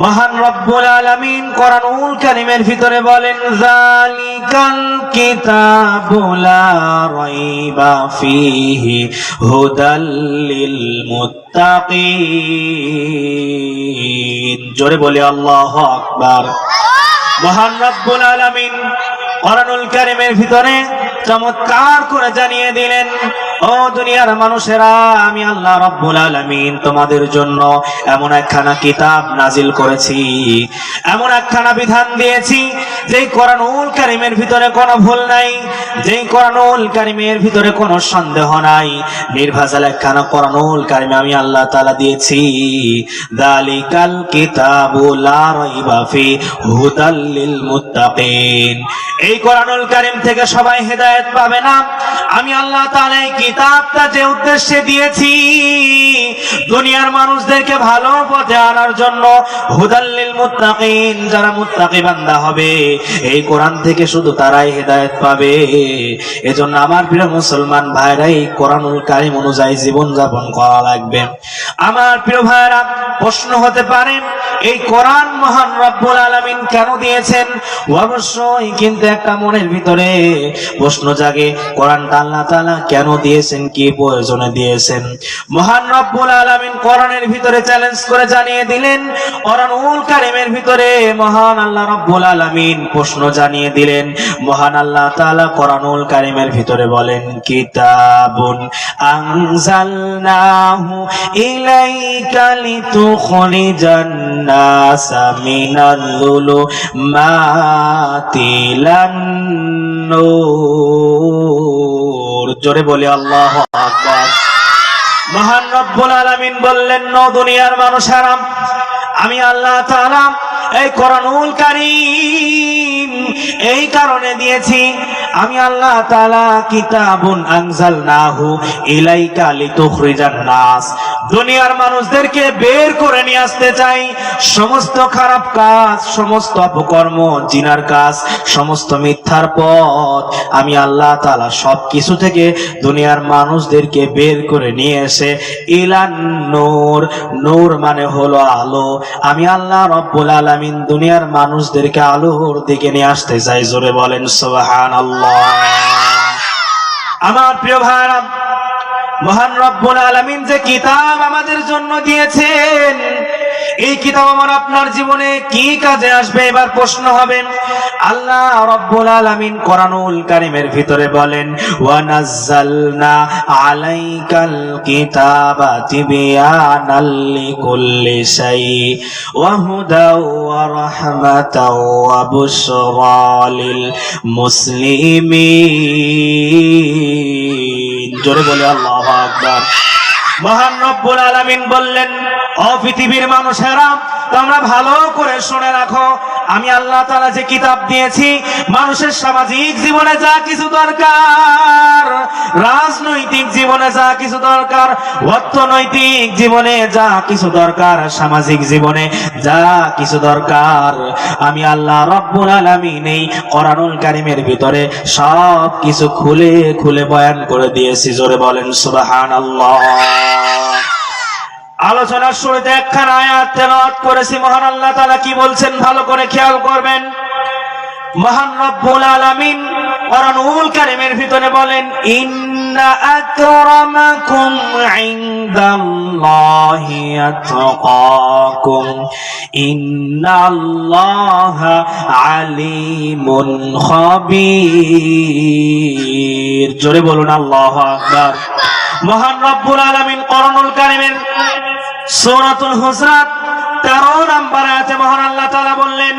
মহান রব্বুল আলামিন কোরআনুল কারীমের ভিতরে বলেন, যালিকাল কিতাবু লা রাইবা ফীহি হুদাল লিল মুত্তাকিন। জোরে বলি আল্লাহু আকবার। মহান রব্বুল আলামিন কোরআনুল কারীমের ভিতরে চমৎকার করে জানিয়ে দিলেন, ও দুনিয়ার মানুষেরা, আমি আল্লাহ রব্বুল আলামিন তোমাদের জন্য এমন একখানা কিতাব নাজিল করেছি, এমন একখানা বিধান দিয়েছি যেই কোরআনুল কারীমের ভিতরে কোনো ভুল নাই, যেই কোরআনুল কারীমের ভিতরে কোনো সন্দেহ নাই। নির্ভেজাল একখানা কোরআনুল কারীম আমি আল্লাহ তাআলা দিয়েছি। যালিকাল কিতাবু লা রাইবা ফীহি হুদাল লিল মুত্তাকিন। এই কোরআনুল কারীম থেকে সবাই হেদায়েত পাবে না। আমি আল্লাহ তাআলা এই কিতাবটা যে উদ্দেশ্যে দিয়েছি, দুনিয়ার মানুষদেরকে ভালো পথে আনার জন্য, হুদাল লিল মুত্তাকিন, যারা মুত্তাকি বান্দা হবে, এই কোরআন থেকে শুধু তারাই হেদায়েত পাবে। এজন্য আমার প্রিয় মুসলমান ভাইরা, এই কোরআনুল কারীম অনুযায়ী জীবন যাপন করা লাগবে। আমার প্রিয় ভাইরা, প্রশ্ন হতে পারে, এই কোরআন মহান রব্বুল আলামিন কেন দিয়েছেন? অবশ্যই কিন্তু একটা মনের ভিতরে প্রশ্ন জাগে, কোরআনটা আল্লাহ তাআলা কেন দিয়েছেন, কি প্রয়োজনে দিয়েছেন? মহান রব্বুল আলামিন কোরআনের ভিতরে চ্যালেঞ্জ করে জানিয়ে দিলেন, কোরআনুল কারীমের ভিতরে মহান আল্লাহ রব্বুল আলামিন প্রশ্ন জানিয়ে দিলেন। মহান আল্লাহ তাআলা কোরআনুল কারীমের ভিতরে বলেন, কিতাবুন আনজালনাহু ইলাইকা লিতুখরিজান নাসা মিনাল যুলুমাতি ইলান নূর। জোরে বলি আল্লাহু আকবার। মহান রব্বুল আলামিন বললেন, নো দুনিয়ার মানুষেরা, আমি আল্লাহ তাআলা এই কোরআনুল কারীম এই কারণে দিয়েছি, আমি আল্লাহ তাআলা কিতাবুন আনজালনাহু ইলাইকা লিতুখরিজান নাস, দুনিয়ার মানুষদেরকে বের করে নিয়ে আসতে চাই। সমস্ত খারাপ কাজ, সমস্ত অপকর্ম, জিনার কাজ, সমস্ত মিথ্যার পথ, আমি আল্লাহ তাআলা সবকিছু থেকে দুনিয়ার মানুষদেরকে বের করে নিয়ে এসে ইলান নূর, নূর মানে হলো আলো, আমি আল্লাহ রব্বুল আলামিন দুনিয়ার মানুষদেরকে আলোর দিকে নিয়ে আসতে চাই। জোরে বলেন সুবহানাল্লাহ। আমার প্রিয় ভাইরা, মহান রব্বুল আলামিন যে কিতাব আমাদের জন্য দিয়েছেন, এই কিতাব আমার আপনার জীবনে কি কাজে আসবে? এবার প্রশ্ন হবে। আল্লাহ রব্বুল আলামিন কোরআনুল কারীমের ভিতরে বলেন, ওয়া নাযালনা আলাইকাল কিতাবা তিবয়ানাল লিকুল্লি শাই ওয়া হুদাও ওয়া রাহমাতাও ওয়া বুশরা লিল মুসলিমিন। জোরে বলে আল্লাহু আকবার। মহান রব্বুল আলামিন বললেন, ও পৃথিবীর মানুষেরা, তোমরা ভালো করে শুনে রাখো, আমি আল্লাহ তাআলা যে কিতাব দিয়েছি, মানুষের সামাজিক জীবনে যা কিছু দরকার, রাজনৈতিক জীবনে যা কিছু দরকার, অর্থনৈতিক জীবনে যা কিছু দরকার, সামাজিক জীবনে যা কিছু দরকার, আমি আল্লাহ রব্বুল আলামিন এই কোরআনুল কারীমের ভিতরে সব কিছু খুলে খুলে বয়ান করে দিয়েছি। জোরে বলেন সুবহানাল্লাহ। আলোচনার শুরুতে একখানা আয়াত তেলাওয়াত করেছি। মহান আল্লাহ তাআলা কি বলছেন ভালো করে খেয়াল করবেন। মহান রব্বুল আলামিন কোরআনুল কারীমের ভিতরে বলেন, ইন্না আকরামাকুম ইনদাল্লাহি আতকাকুম ইন্নাল্লাহা আলিমুন খাবীর। জোরে বলুন আল্লাহু আকবার। মহান রব্বুল আলামিন কোরআনুল কারীমের সূরাতুল হুজরাত 13 নম্বর আয়াতে মহান আল্লাহ তাআলা বললেন,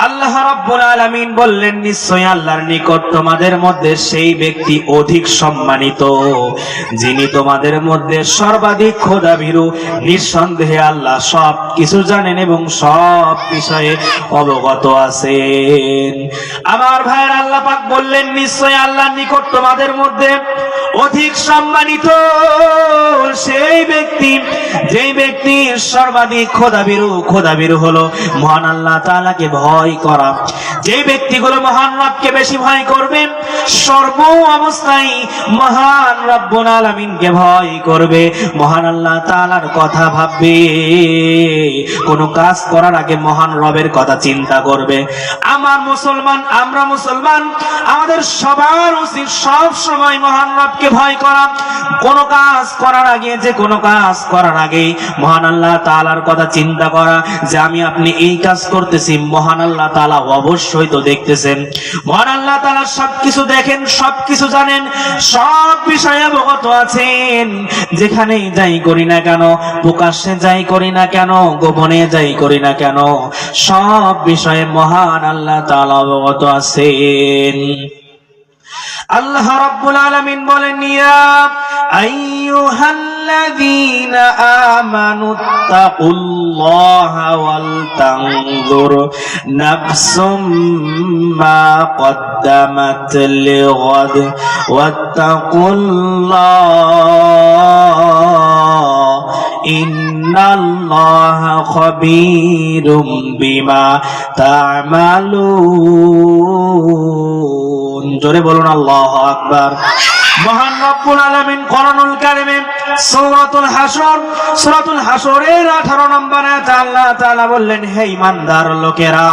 আল্লাহ রাব্বুল আলামিন বললেন, নিশ্চয়ই আল্লাহর নিকট তোমাদের মধ্যে সেই ব্যক্তি অধিক সম্মানিত, যিনি তোমাদের মধ্যে সর্বাধিক খোদাভীরু। নিঃসন্দেহে আল্লাহ সব কিছু জানেন এবং সব বিষয়ে অবগত আছেন। আমার ভাইয়ের, আল্লাহ পাক বললেন, নিশ্চয়ই আল্লাহর নিকট তোমাদের মধ্যে অধিক সম্মানিত সেই ব্যক্তি, যেই ব্যক্তি সর্বাধিক খোদাভীরু। খোদাভীরু হলো মহান আল্লাহ তাআলাকে ভয় করা। যে ব্যক্তিগুলো মহান রবকে বেশি ভয় করবে, সর্ব অবস্থায় মহান রব্বুল আলামিনকে ভয় করবে, মহান আল্লাহ তাআলার কথা ভাববে, কোনো কাজ করার আগে মহান রবের কথা চিন্তা করবে। আমার মুসলমান, আমরা মুসলমান, আমাদের সবার উচিত সব সময় মহান রবকে ভয় করা। কোনো কাজ করার আগে, যে কোনো কাজ করার আগে মহান আল্লাহ তাআলার কথা চিন্তা করা, যে আমি আপনি এই কাজ করতেছি, মহান আল্লাহ তাআলা অবশ্যই তো দেখতেছেন। মহান আল্লাহ তাআলা সবকিছু দেখেন, সবকিছু জানেন, সব বিষয়ে অবগত আছেন। যেখানেই যাই করি না কেন, প্রকাশ্যে যাই করি না কেন, গোপনে যাই করি না কেন, সব বিষয়ে মহান আল্লাহ তাআলা অবগত আছেন। আল্লাহ রাব্বুল আলামিন বলেন, ইয়া আইয়ুহাল্লাযীনা আমানু তাকুল্লাহা ওয়াল তানজুর নাফসুম মা কদ্দামাত লিগাদ ওয়াত্তাকুল্লাহ ইন্নাল্লাহা খাবীরুম বিমা তা'মালুন। জোরে বলুন আল্লাহু আকবার। মহান রব্বুল আলামিন কোরআনুল কারীমে সূরাতুল হাশরের 18 নম্বর আয়াতে আল্লাহ তাআলা বললেন, হে ঈমানদার লোকেরা,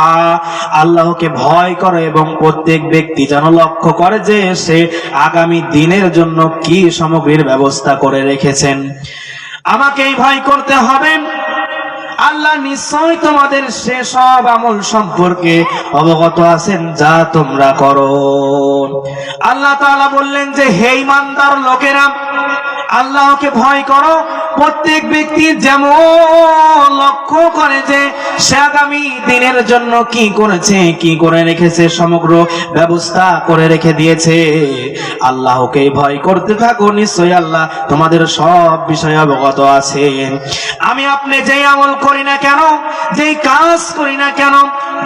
আল্লাহকে ভয় করো এবং প্রত্যেক ব্যক্তি যেন লক্ষ্য করে যে সে আগামী দিনের জন্য কি সামগ্রীর ব্যবস্থা করে রেখেছেন। আমাকেই ভয় করতে হবে। আল্লাহ নিশ্চয় তোমাদের সে সব আমল সম্পর্কে অবগত আছেন যা তোমরা করো। আল্লাহ তাআলা বললেন যে, হে ঈমানদার লোকেরা, আল্লাহকে ভয় করো। প্রত্যেক ব্যক্তি যেমন লক্ষ্য করে যে সে আগামী দিনের জন্য কি করেছে, কি করে রেখেছে, সমগ্র ব্যবস্থা করে রেখে দিয়েছে। আল্লাহকে ভয় করতে থাকো, নিশ্চয়ই আল্লাহ তোমাদের সব বিষয়ে অবগত আছেন। আমি আপনি যেই আমল করি না কেন, যেই কাজ করি না কেন,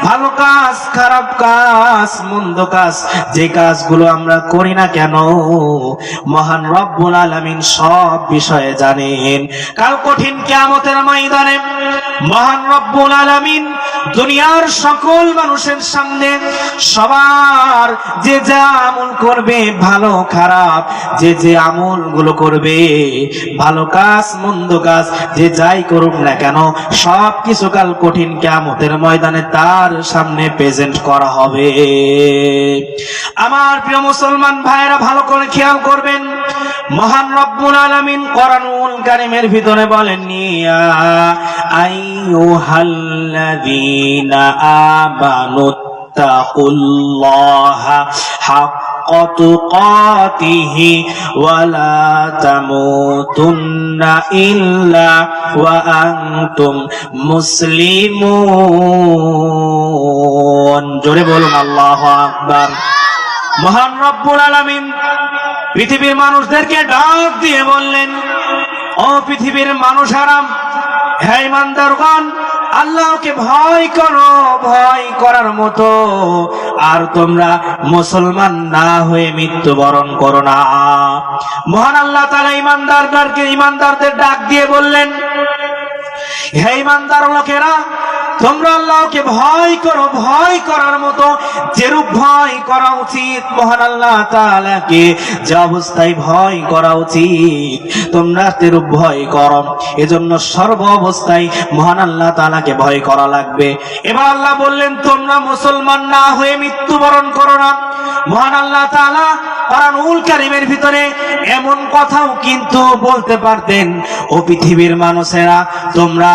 ভালো কাজ, খারাপ কাজ, মন্দ কাজ, যে কাজগুলো আমরা করি না কেন, মহান রব্বুল আলামিন সব বিষয়ে জানেন। কাল কঠিন কিয়ামতের ময়দানে মহান রব্বুল আলামিন দুনিয়ার সকল মানুষের সামনে সবার যে যা আমল করবে, ভালো খারাপ যে যে আমলগুলো করবে, ভালো কাজ মন্দ কাজ যে যাই করুক না কেন, সব কিছু কাল কঠিন কিয়ামতের ময়দানে তার সামনে প্রেজেন্ট করা হবে। আমার প্রিয় মুসলমান ভাইয়েরা, ভালো করে খেয়াল করবেন। মহান রব্বুল আলামিন কোরআনুল কারীমের ভিতরে বলেন, ইয়া আইয়ুহাল্লাযীনা আমানু তাকুল্লাহা হাক্কা তুকাতিহি ওয়া লা তামুতুন্না ইল্লা ওয়া আনতুম মুসলিমুন। জোরে বলুন আল্লাহু আকবার। মহান রব্বুল আলামিন পৃথিবীর মানুষদেরকে ডাক দিয়ে বললেন, ও পৃথিবীর মানুষেরা, হে ঈমানদারগণ, আল্লাহকে ভয় করো, ভয় করার মতো আর তোমরা মুসলমান না হয়ে মৃত্যুবরণ করো না। মহান আল্লাহ তাআলা ঈমানদারদের ডাক দিয়ে বললেন, হে ঈমানদার লোকেরা, তোমরা আল্লাহকে ভয় করো, ভয় করার মতো যেরূপ ভয় করা উচিত, মহান আল্লাহ তাআলাকে যে অবস্থায় ভয় করা উচিত তোমরা তেরূপ ভয় করো। এজন্য সর্ব অবস্থায় মহান আল্লাহ তাআলাকে ভয় করা লাগবে। এবার আল্লাহ বললেন, তোমরা মুসলমান না হয়ে মৃত্যুবরণ করো না। মহান আল্লাহ তাআলা কোরআনুল কারীমের ভিতরে এমন কথাও কিন্তু বলতে পারতেন, ও পৃথিবীর মানুষেরা, তোমরা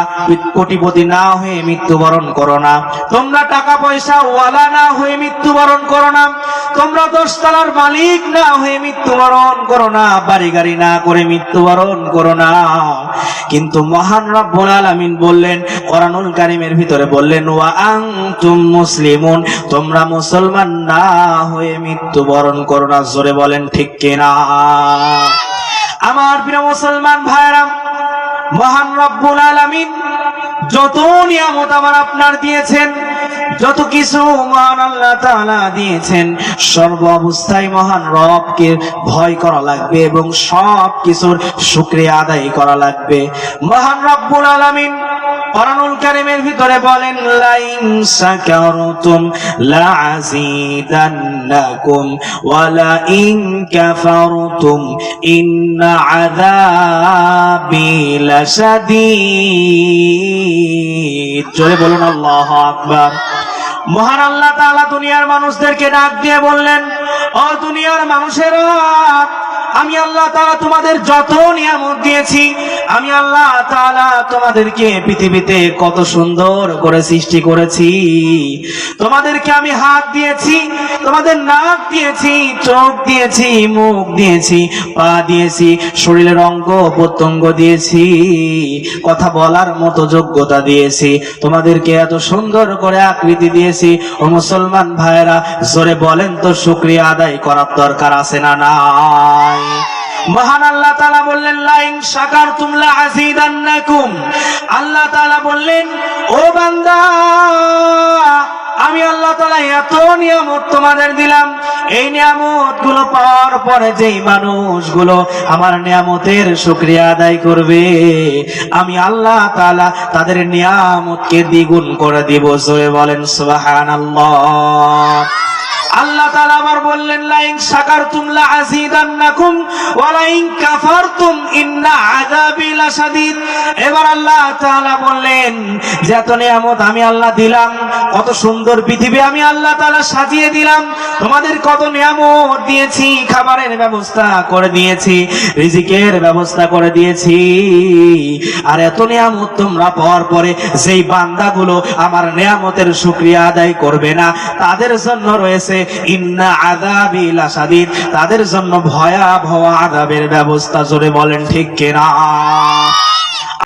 কোটিপতি না হয়ে মৃত্যুবরণ করো না, তোমরা টাকা পয়সা ওয়ালা না হয়ে মৃত্যুবরণ করো না, তোমরা 10 তলার মালিক না হয়ে মৃত্যুবরণ করো না, বাড়ি গাড়ি না করে মৃত্যুবরণ করো না। কিন্তু মহান রব্বুল আলামিন বললেন, কোরআনুল কারীমের ভিতরে বললেন, ওয়া আনতুম মুসলিমুন, তোমরা মুসলমান না হয়ে মৃত্যুবরণ করো না। জোরে বলেন ঠিক কিনা? আমার প্রিয় মুসলমান ভাইরা, মহান রব্বুল আলামিন যত নিয়ামত আমার আপনার দিয়েছেন, যত কিছু মহান আল্লাহ তাআলা দিয়েছেন, সর্ব অবস্থায় মহান রবকে ভয় করা লাগবে এবং সব কিছুর শুকরিয়া আদায় করা লাগবে। মহান রব্বুল আলামিন কোরআনুল কারীমের ভিতরে বলেন লাইন শাকারতুম লাযীদান্নাকুম ওয়া লাইন কাফারতুম ইন্না আযাবি লাশাদীদ। জোরে বলুন আল্লাহু আকবার। মহান আল্লাহ তাআলা দুনিয়ার মানুষদেরকে ডাক দিয়ে বললেন, ও দুনিয়ার মানুষেরা, আমি আল্লাহ তাআলা তোমাদের যত নিয়ামত দিয়েছি, আমি আল্লাহ তাআলা তোমাদেরকে পৃথিবীতে কত সুন্দর করে সৃষ্টি করেছি। তোমাদেরকে আমি হাত দিয়েছি, তোমাদের নাক দিয়েছি, চোখ দিয়েছি, মুখ দিয়েছি, পা দিয়েছি, শরীরের অঙ্গ প্রত্যঙ্গ দিয়েছি, কথা বলার মতো যোগ্যতা দিয়েছি, তোমাদেরকে এত সুন্দর করে আকৃতি দিয়েছি। ও মুসলমান ভাইরা, জোরে বলেন তো শুকরিয়া আদায় করার দরকার আছে না নাই? মহান আল্লাহ তাআলা বললেন লাইন শাকারতুম লাযীদান্নাকুম। আল্লাহ তাআলা বললেন, ও বান্দা, আমি আল্লাহ তাআলা এত নিয়ামত তোমাদের দিলাম, এই নিয়ামত গুলো পাওয়ার পরে যেই মানুষগুলো আমার নিয়ামতের শুকরিয়া আদায় করবে, আমি আল্লাহ তাআলা তাদের নিয়ামতকে দ্বিগুণ করে দিব। জোরে বলেন সুবহানাল্লাহ। আল্লাহ তাআলা আবার বললেন লাইন শাকারতুম লাযীদান্নাকুম ওয়া লাইন কাফারতুম ইন্না আযাবি লাশাদীদ। এবার আল্লাহ তাআলা বললেন, যত নিয়ামত আমি আল্লাহ দিলাম, কত সুন্দর পৃথিবী আমি আল্লাহ তাআলা সাজিয়ে দিলাম, তোমাদের কত নিয়ামত দিয়েছি, খাবারের ব্যবস্থা করে দিয়েছি, রিজিকের ব্যবস্থা করে দিয়েছি, আর এত নিয়ামত তোমরা পাওয়ার পরে যেই বান্দাগুলো আমার নিয়ামতের শুকরিয়া আদায় করবে না, তাদের জন্য রয়েছে ইন্না আযাবি লাশাদীদ, তাদের জন্য ভয়াবহ আযাবের ব্যবস্থা। জোরে বলেন ঠিক কিনা?